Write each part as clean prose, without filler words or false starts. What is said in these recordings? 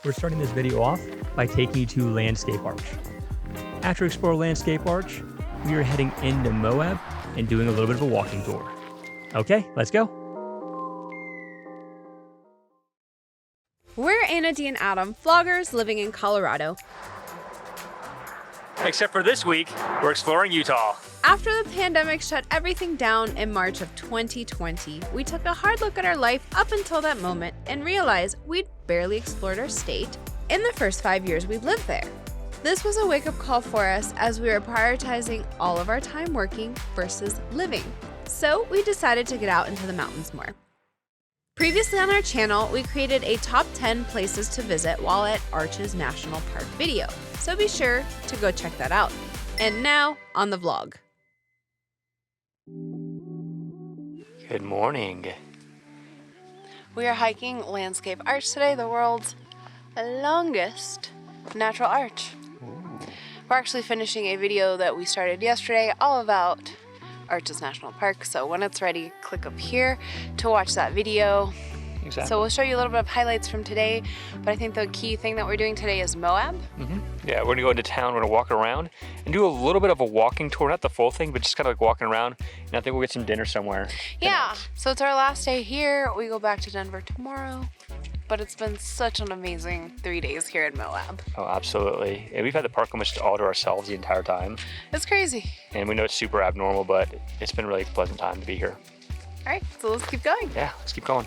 we're starting this video off by taking you to Landscape Arch. After exploring Landscape Arch, we are heading into Moab and doing a little bit of a walking tour. Okay, let's go. We're Anna, Dee, and Adam, vloggers living in Colorado. Except for this week, we're exploring Utah. After the pandemic shut everything down in March of 2020, we took a hard look at our life up until that moment and realized we'd barely explored our state in the first 5 years we'd lived there. This was a wake-up call for us as we were prioritizing all of our time working versus living. So we decided to get out into the mountains more. Previously on our channel, we created a top 10 places to visit while at Arches National Park video, so be sure to go check that out. And now, on the vlog. Good morning. We are hiking Landscape Arch today, the world's longest natural arch. Ooh. We're actually finishing a video that we started yesterday all about Arches National Park, so when it's ready, click up here to watch that video. Exactly. So we'll show you a little bit of highlights from today, but I think the key thing that we're doing today is Moab. Yeah, we're gonna go into town, we're gonna walk around and do a little bit of a walking tour, not the full thing, but just kind of like walking around, and I think we'll get some dinner somewhere Yeah, tonight. so it's our last day here. We go back to Denver tomorrow, but it's been such an amazing 3 days here in Moab. Oh, absolutely. And we've had the park almost all to ourselves the entire time. It's crazy. And we know it's super abnormal, but it's been a really pleasant time to be here. All right, so let's keep going. Yeah, let's keep going.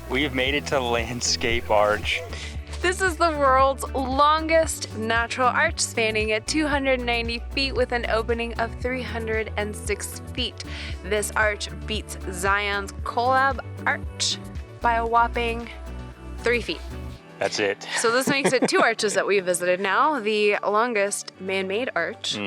We have made it to Landscape Arch. This is the world's longest natural arch, spanning at 290 feet with an opening of 306 feet. This arch beats Zion's Moab Arch by a whopping 3 feet. That's it. So this makes it 2 arches that we visited now. The longest man-made arch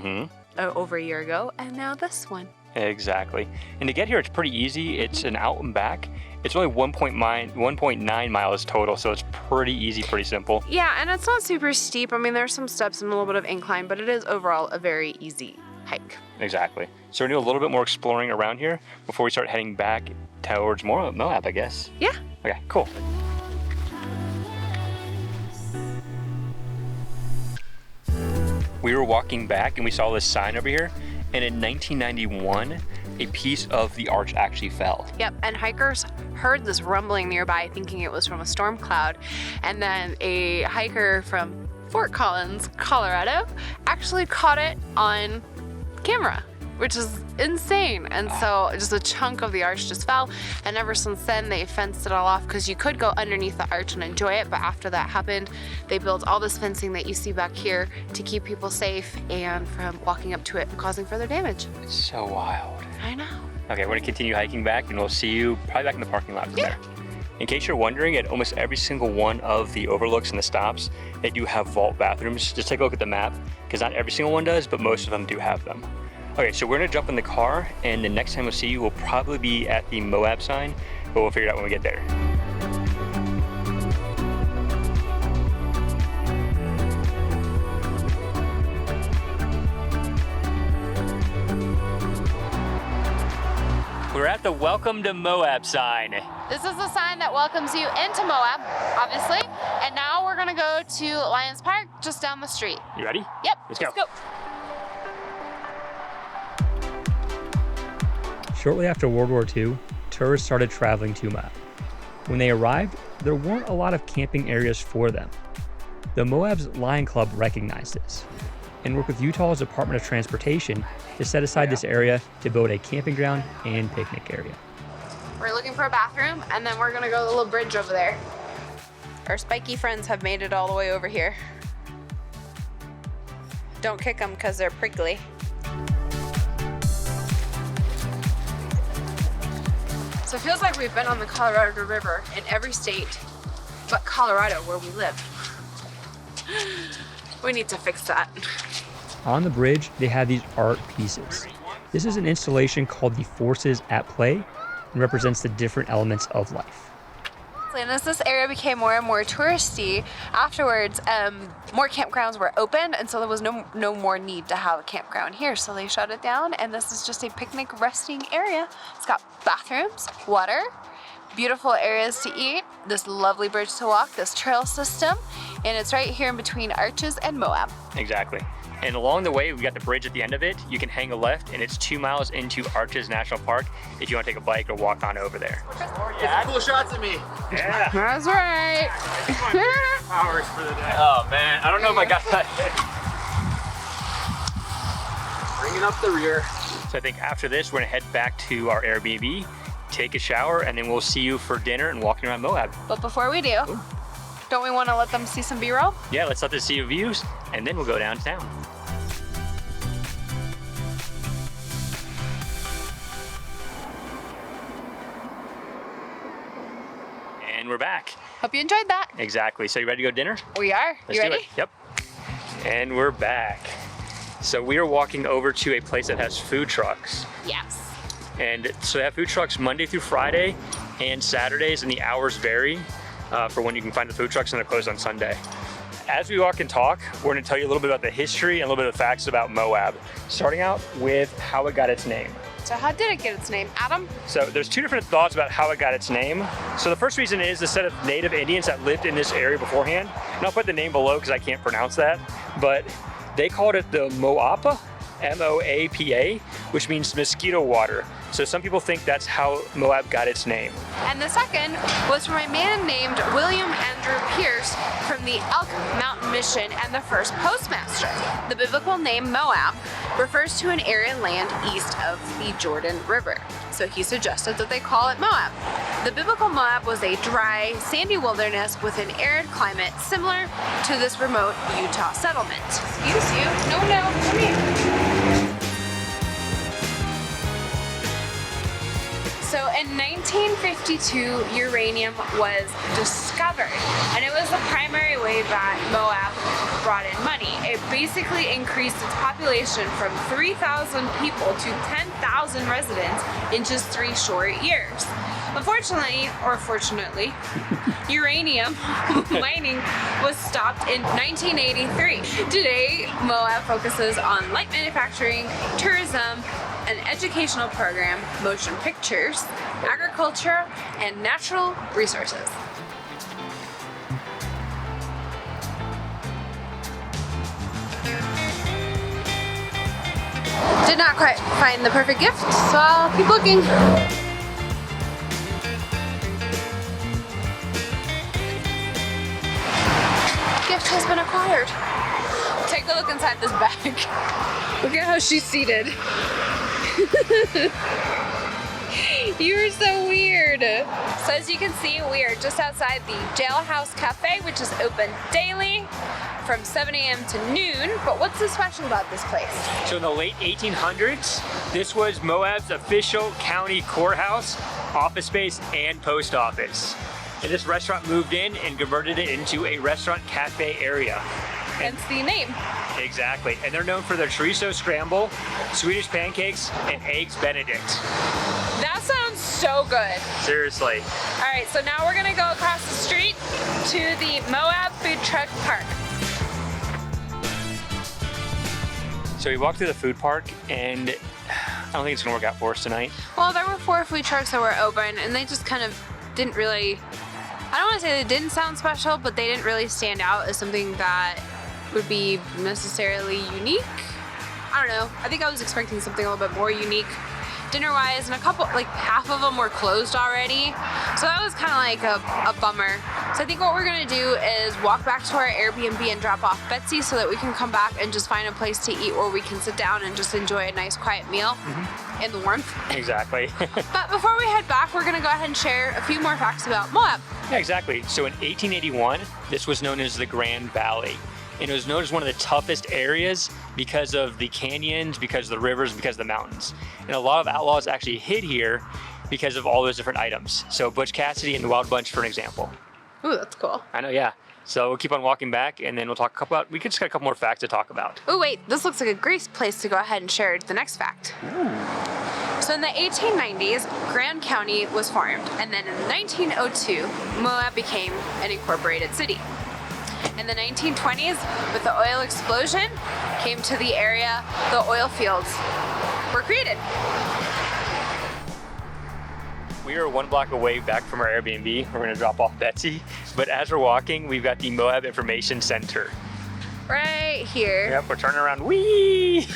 over a year ago, and now this one. Exactly. And to get here, it's pretty easy. It's an out and back. It's only 1.9 miles total, so it's pretty easy, pretty simple. Yeah, and it's not super steep. I mean, there's some steps and a little bit of incline, but it is overall a very easy hike. Exactly. So we're gonna do a little bit more exploring around here before we start heading back towards more Moab, I guess. Yeah. Okay, cool. We were walking back and we saw this sign over here, and in 1991, a piece of the arch actually fell. Yep, and hikers heard this rumbling nearby thinking it was from a storm cloud, and then a hiker from Fort Collins, Colorado, actually caught it on camera, which is insane. And so just a chunk of the arch just fell, and ever since then they fenced it all off, because you could go underneath the arch and enjoy it, but after that happened, they built all this fencing that you see back here to keep people safe and from walking up to it and causing further damage. It's so wild. I know. Okay, we're gonna continue hiking back and we'll see you probably back in the parking lot from there. In case you're wondering, at almost every single one of the overlooks and the stops, they do have vault bathrooms. Just take a look at the map, because not every single one does, but most of them do have them. Okay, so we're gonna jump in the car, and the next time we'll see you will probably be at the Moab sign, but we'll figure it out when we get there. We're at the Welcome to Moab sign. This is the sign that welcomes you into Moab, obviously. And now we're gonna go to Lions Park, just down the street. You ready? Yep, Let's go. Shortly after World War II, tourists started traveling to Moab. When they arrived, there weren't a lot of camping areas for them. The Moab's Lion Club recognized this and worked with Utah's Department of Transportation to set aside this area to build a camping ground and picnic area. We're looking for a bathroom, and then we're gonna go to the little bridge over there. Our spiky friends have made it all the way over here. Don't kick them because they're prickly. So it feels like we've been on the Colorado River in every state but Colorado where we live. We need to fix that. On the bridge, they have these art pieces. This is an installation called The Forces at Play and represents the different elements of life. And as this area became more and more touristy, afterwards, more campgrounds were opened, and so there was no more need to have a campground here. So they shut it down, and this is just a picnic resting area. It's got bathrooms, water, beautiful areas to eat, this lovely bridge to walk, this trail system, and it's right here in between Arches and Moab. Exactly. And along the way, we got the bridge at the end of it. You can hang a left, and it's 2 miles into Arches National Park if you want to take a bike or walk on over there. Yeah, cool shots of me. Yeah. That's right. Hours for the day. Oh man, I don't know if I got that. Bringing up the rear. So I think after this, we're gonna head back to our Airbnb, take a shower, and then we'll see you for dinner and walking around Moab. But before we do, don't we want to let them see some B-roll? Yeah, let's let them see the views, and then we'll go downtown. And we're back. Hope you enjoyed that. Exactly. So you ready to go to dinner? We are. Let's You do ready? it. Yep. And we're back. So we are walking over to a place that has food trucks. Yes. And so they have food trucks Monday through Friday and Saturdays, and the hours vary for when you can find the food trucks, and they're closed on Sunday. As we walk and talk, we're gonna tell you a little bit about the history and a little bit of facts about Moab, starting out with how it got its name. So how did it get its name? Adam? So there's two different thoughts about how it got its name. So the first reason is the set of native Indians that lived in this area beforehand. And I'll put the name below because I can't pronounce that, but they called it the Moapa, M-O-A-P-A, which means mosquito water. So some people think that's how Moab got its name. And the second was from a man named William Andrew Pierce from the Elk Mountain Mission and the first postmaster. The biblical name Moab refers to an area land east of the Jordan River. So he suggested that they call it Moab. The biblical Moab was a dry, sandy wilderness with an arid climate similar to this remote Utah settlement. Excuse you. No, come here. So in 1952, uranium was discovered, and it was the primary way that Moab brought in money. It basically increased its population from 3,000 people to 10,000 residents in just 3 short years. Unfortunately, or fortunately, uranium mining was stopped in 1983. Today, Moab focuses on light manufacturing, tourism, an educational program, motion pictures, agriculture, and natural resources. Did not quite find the perfect gift, so I'll keep looking. Gift has been acquired. Take a look inside this bag. Look at how she's seated. You're so weird. So as you can see, we are just outside the Jailhouse Cafe, which is open daily from 7 a.m. to noon. But what's so special about this place? So in the late 1800s, this was Moab's official county courthouse, office space, and post office. And this restaurant moved in and converted it into a restaurant cafe area. Hence the name. Exactly. And they're known for their chorizo scramble, Swedish pancakes, and eggs Benedict. That sounds so good. Seriously. All right, so now we're gonna go across the street to the Moab Food Truck Park. So we walked through the food park, and I don't think it's gonna work out for us tonight. Well, there were 4 food trucks that were open, and they just kind of didn't really, I don't want to say they didn't sound special, but they didn't really stand out as something that would be necessarily unique. I don't know. I think I was expecting something a little bit more unique dinner-wise, and a couple, like half of them were closed already. So that was kind of like a bummer. So I think what we're gonna do is walk back to our Airbnb and drop off Betsy so that we can come back and just find a place to eat where we can sit down and just enjoy a nice quiet meal in the warmth. Exactly. But before we head back, we're gonna go ahead and share a few more facts about Moab. Yeah, exactly. So in 1881, this was known as the Grand Valley. And it was known as one of the toughest areas because of the canyons, because of the rivers, because of the mountains. And a lot of outlaws actually hid here because of all those different items. So Butch Cassidy and the Wild Bunch, for an example. Ooh, that's cool. I know, yeah. So we'll keep on walking back, and then we'll talk about. We could just get a couple more facts to talk about. Oh wait, this looks like a great place to go ahead and share the next fact. Ooh. So in the 1890s, Grand County was formed, and then in 1902, Moab became an incorporated city. In the 1920s, with the oil explosion, came to the area, the oil fields were created. We are 1 block away back from our Airbnb. We're gonna drop off Betsy, but as we're walking, we've got the Moab Information Center. Right here. Yep, we're turning around. Whee!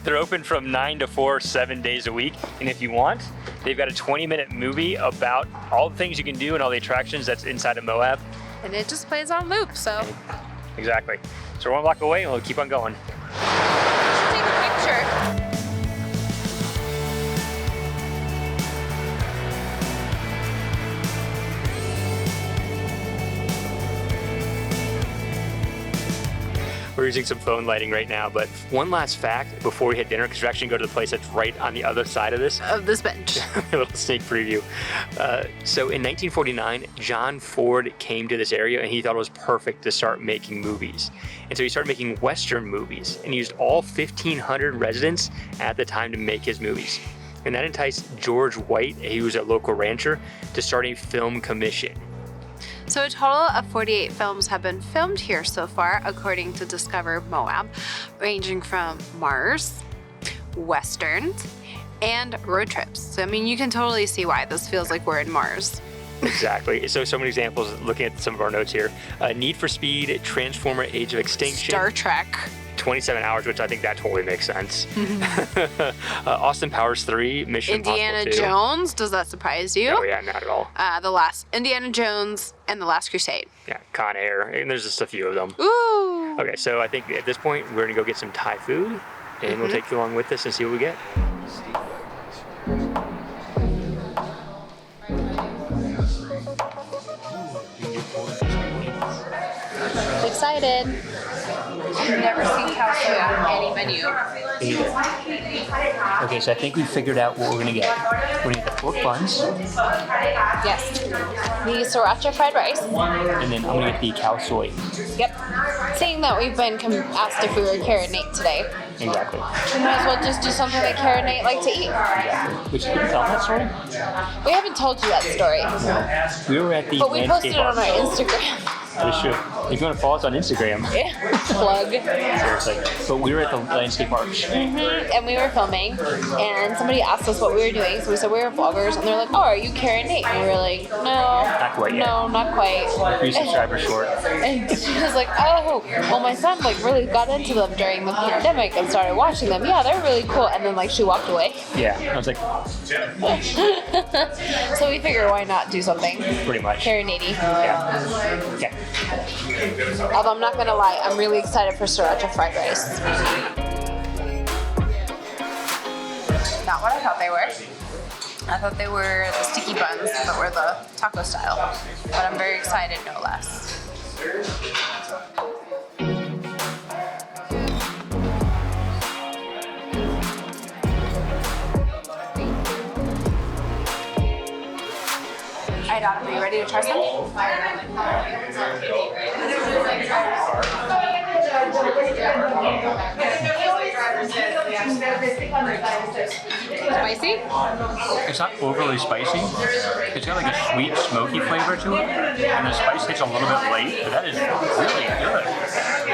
They're open from 9 to 4, 7 days a week. And if you want, they've got a 20-minute movie about all the things you can do and all the attractions that's inside of Moab. And it just plays on loop, so. Exactly. So we're 1 block away and we'll keep on going. Let's take a picture. We're using some phone lighting right now, but one last fact before we hit dinner, because we're actually going to go to the place that's right on the other side of this. Of this bench. A little sneak preview. So in 1949, John Ford came to this area and he thought it was perfect to start making movies. And so he started making Western movies and he used all 1,500 residents at the time to make his movies. And that enticed George White, he was a local rancher, to start a film commission. So a total of 48 films have been filmed here so far, according to Discover Moab, ranging from Mars, Westerns, and road trips. So I mean, you can totally see why this feels like we're in Mars. Exactly. So many examples, looking at some of our notes here. Need for Speed, Transformer Age of Extinction. Star Trek. 27 Hours, which I think that totally makes sense. Austin Powers 3, Mission Indiana Impossible 2. Jones, does that surprise you? Oh yeah, not at all. The last Indiana Jones and The Last Crusade. Yeah, Con Air, and there's just a few of them. Ooh. Okay, so I think at this point, we're gonna go get some Thai food, and we'll take you along with us and see what we get. Excited. I've never seen cow soy on any menu. Okay, so I think we figured out what we're gonna get. We're gonna get the pork buns, Yes. The sriracha fried rice. and then I'm gonna get the cow soy. Yep. Seeing that we've been asked if we were Karen Nate today, Exactly. we might as well just do something that Karen Nate like to eat. Exactly. Which you can tell that story? We haven't told you that story, We were at the but we posted landscape it on our art. Instagram. That's true. If you want to follow us on Instagram, Yeah. Plug. seriously. But we were at the landscape arch. And we were filming, and somebody asked us what we were doing, so we said we were vloggers, and they're like, "Oh, are you Karen Nate?" And we were like, "No, Not quite yet. no, not quite." 3 subscribers short. And she was like, "Oh, well, my son like really got into them during the pandemic and started watching them. Yeah, they're really cool." And then like she walked away. Yeah, I was like, So we figured, why not do something pretty much. Karen Nate-y. Yeah. Yeah. Although I'm not gonna lie, I'm really excited for sriracha fried rice. Not what I thought they were. I thought they were the sticky buns, but were the taco style. But I'm very excited, no less. All right, Adam, are you ready to try some? Spicy? It's not overly spicy. It's got like a sweet, smoky flavor to it, and the spice hits a little bit late, but that is really good.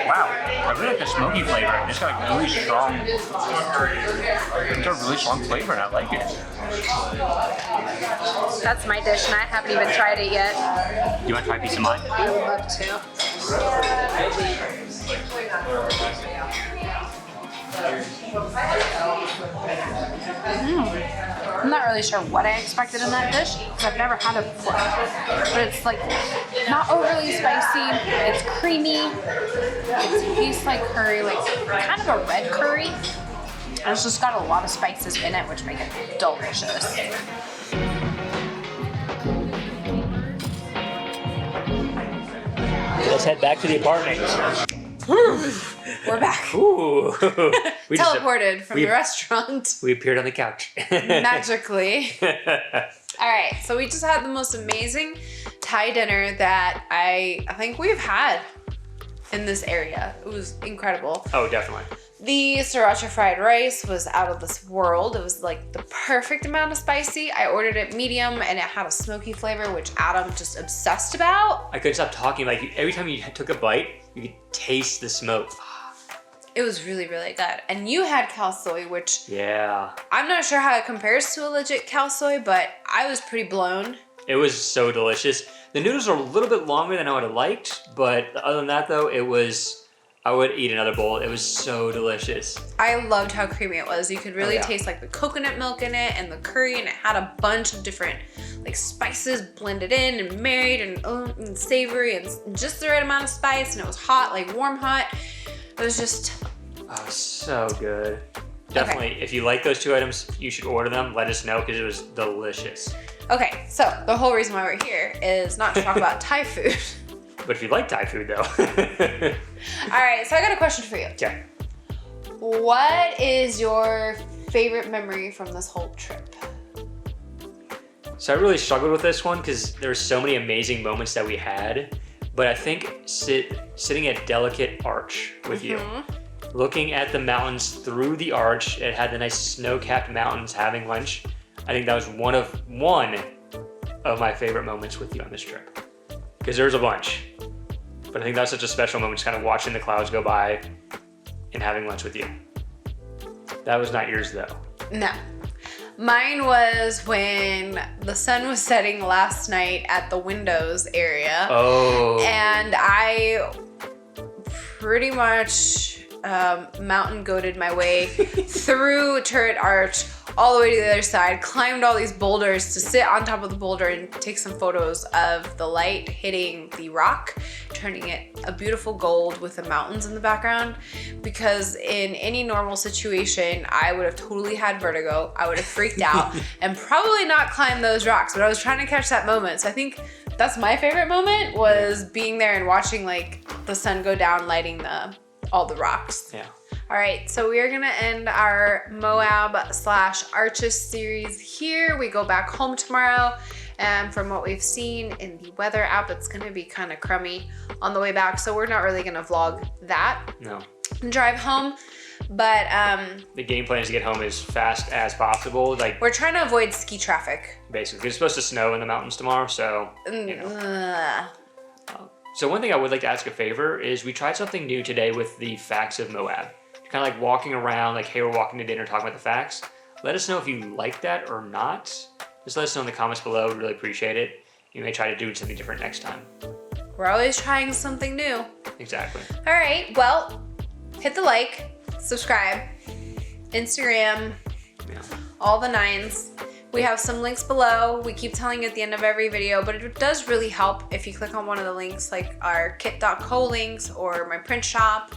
Wow, I really like the smoky flavor. It's got like really strong, it's got a really strong flavor, and I like it. That's my dish, and I haven't even tried it yet. Do you want to try a piece of mine? I would love to. I'm not really sure what I expected in that dish because I've never had it before. But it's like not overly spicy. It's creamy. It tastes like curry, like kind of a red curry. And it's just got a lot of spices in it, which make it delicious. Let's head back to the apartment. We're back. Ooh. We just- Teleported from the restaurant. We appeared on the couch. Magically. All right, so we just had the most amazing Thai dinner that I think we've had in this area. It was incredible. Oh, definitely. The sriracha fried rice was out of this world. It was like the perfect amount of spicy. I ordered it medium and it had a smoky flavor, which Adam just obsessed about. I couldn't stop talking. Like every time you took a bite, you could taste the smoke. It was really, really good. And you had khao soi, which Yeah. I'm not sure how it compares to a legit khao soi, but I was pretty blown. It was so delicious. The noodles are a little bit longer than I would have liked, but other than that though, I would eat another bowl. It was so delicious. I loved how creamy it was. You could really yeah. taste like the coconut milk in it and the curry, and it had a bunch of different like spices blended in and married and savory and just the right amount of spice, and it was hot, like warm hot. It was just... Oh, so good. Definitely, if you like those two items, you should order them. Let us know because it was delicious. Okay, so the whole reason why we're here is not to talk about Thai food. But if you like Thai food though. All right, so I got a question for you. Okay. What is your favorite memory from this whole trip? So I really struggled with this one because there were so many amazing moments that we had. But I think sitting at Delicate Arch with you, looking at the mountains through the arch, it had the nice snow-capped mountains, having lunch. I think that was one of my favorite moments with you on this trip. Because there's a bunch. But I think that's such a special moment, just kind of watching the clouds go by and having lunch with you. That was not yours though. No. Mine was when the sun was setting last night at the windows area. Oh. And I pretty much mountain goated my way through Turret Arch all the way to the other side, climbed all these boulders to sit on top of the boulder and take some photos of the light hitting the rock, turning it a beautiful gold with the mountains in the background. Because in any normal situation, I would have totally had vertigo. I would have freaked out and probably not climbed those rocks, but I was trying to catch that moment. So I think that's my favorite moment, was being there and watching like the sun go down, lighting all the rocks. Yeah. All right, so we are gonna end our Moab/Arches series here. We go back home tomorrow, and from what we've seen in the weather app, it's gonna be kind of crummy on the way back, so we're not really gonna vlog that. No. And drive home, but The game plan is to get home as fast as possible. Like we're trying to avoid ski traffic. basically, it's supposed to snow in the mountains tomorrow, so you know. So one thing I would like to ask a favor is we tried something new today with the facts of Moab. Kind of like walking around, like, hey, we're walking to dinner, talking about the facts. Let us know if you like that or not. Just let us know in the comments below. We'd really appreciate it. You may try to do something different next time. We're always trying something new. Exactly. All right, well, hit the like, subscribe, Instagram, all the nines. We have some links below. We keep telling you at the end of every video, but it does really help if you click on one of the links, like our kit.co links or my print shop.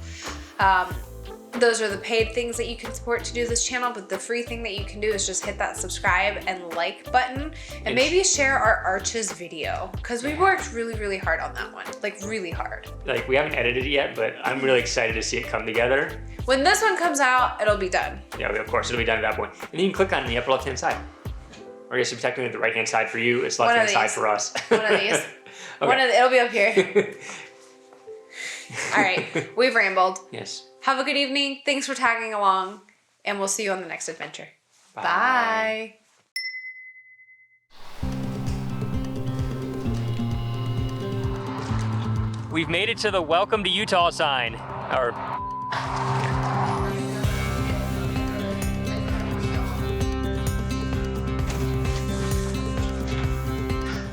Those are the paid things that you can support to do this channel, but the free thing that you can do is just hit that subscribe and like button, and maybe share our Arches video, because we worked really, really hard on that one, like really hard. Like, we haven't edited it yet, but I'm really excited to see it come together. When this one comes out, it'll be done. Yeah, of course, it'll be done at that point. And you can click on the upper left-hand side. Or I guess it's technically the right-hand side for you. It's left-hand side for us. One of these. Okay. It'll be up here. All right, we've rambled. Yes. Have a good evening. Thanks for tagging along, and we'll see you on the next adventure. Bye. We've made it to the Welcome to Utah sign. Or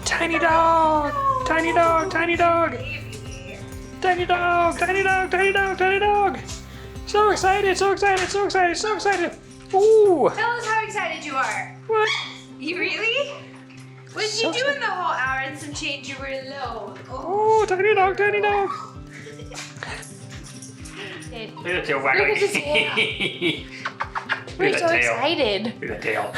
tiny dog, tiny dog, tiny dog. Tiny dog, tiny dog, tiny dog, tiny dog. So excited, so excited, so excited, so excited. Ooh. Tell us how excited you are. What? You really? What did So you do in the whole hour and some change you were alone? Oh, tiny dog, tiny dog. Look Look at your waggling. at his tail. We're so excited. Look at the tail.